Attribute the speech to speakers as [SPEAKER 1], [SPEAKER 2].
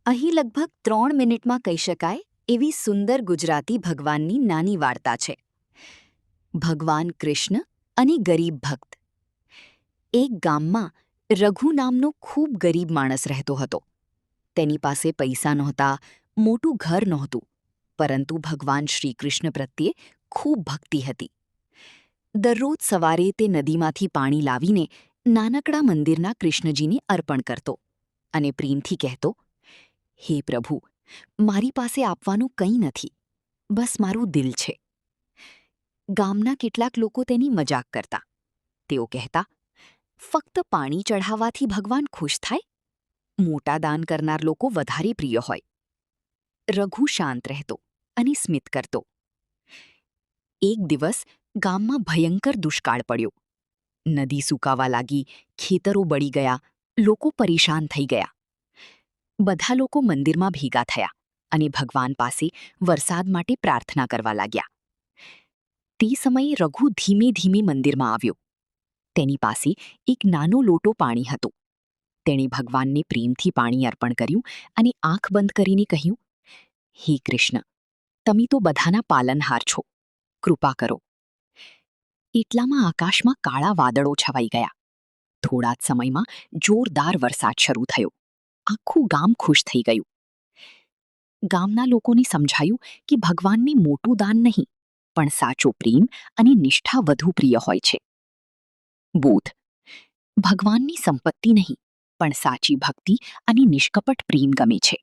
[SPEAKER 1] અહીં લગભગ 3 મિનિટમાં કહી શકાય એવી સુંદર ગુજરાતી ભગવાનની નાની વાર્તા છે. ભગવાન કૃષ્ણ અને ગરીબ ભક્ત. એક ગામમાં રઘુ નામનો ખૂબ ગરીબ માણસ રહેતો હતો. તેની પાસે પૈસા નહોતા, મોટું ઘર નહોતું, પરંતુ ભગવાન શ્રીકૃષ્ણ પ્રત્યે ખૂબ ભક્તિ હતી. દરરોજ સવારે તે નદીમાંથી પાણી લાવીને નાનકડા મંદિરના કૃષ્ણજીને અર્પણ કરતો અને પ્રેમથી કહેતો, હે પ્રભુ, મારી પાસે આપવાનું કંઈ નથી, બસ મારું દિલ છે. ગામના કેટલાક લોકો તેની મજાક કરતા. તેઓ કહેતા, ફક્ત પાણી ચઢાવવાથી ભગવાન ખુશ થાય? મોટા દાન કરનાર લોકો વધારે પ્રિય હોય. રઘુ શાંત રહેતો અને સ્મિત કરતો. એક દિવસ ગામમાં ભયંકર દુષ્કાળ પડ્યો. નદી સૂકાવા લાગી, ખેતરો બળી ગયા, લોકો પરેશાન થઈ ગયા. બધા લોકો મંદિરમાં ભેગા થયા અને ભગવાન પાસે વરસાદ માટે પ્રાર્થના કરવા લાગ્યા. તે સમયે રઘુ ધીમે ધીમે મંદિરમાં આવ્યો. તેની પાસે એક નાનો લોટો પાણી હતો. તેણે ભગવાનને પ્રેમથી પાણી અર્પણ કર્યું અને આંખ બંધ કરીને કહ્યું, હે કૃષ્ણ, તમે તો બધાના પાલનહાર છો, કૃપા કરો. એટલામાં આકાશમાં કાળા વાદળો છવાઈ ગયા. થોડા જ સમયમાં જોરદાર વરસાદ શરૂ થયો. આખું ગામ ખુશ થઈ ગયું. ગામના લોકોને સમજાયું કે ભગવાનને મોટું દાન નહીં, પણ સાચો પ્રેમ અને નિષ્ઠા વધુ પ્રિય હોય છે. બોધ: ભગવાનની સંપત્તિ નહીં, પણ સાચી ભક્તિ અને નિષ્કપટ પ્રેમ ગમે છે.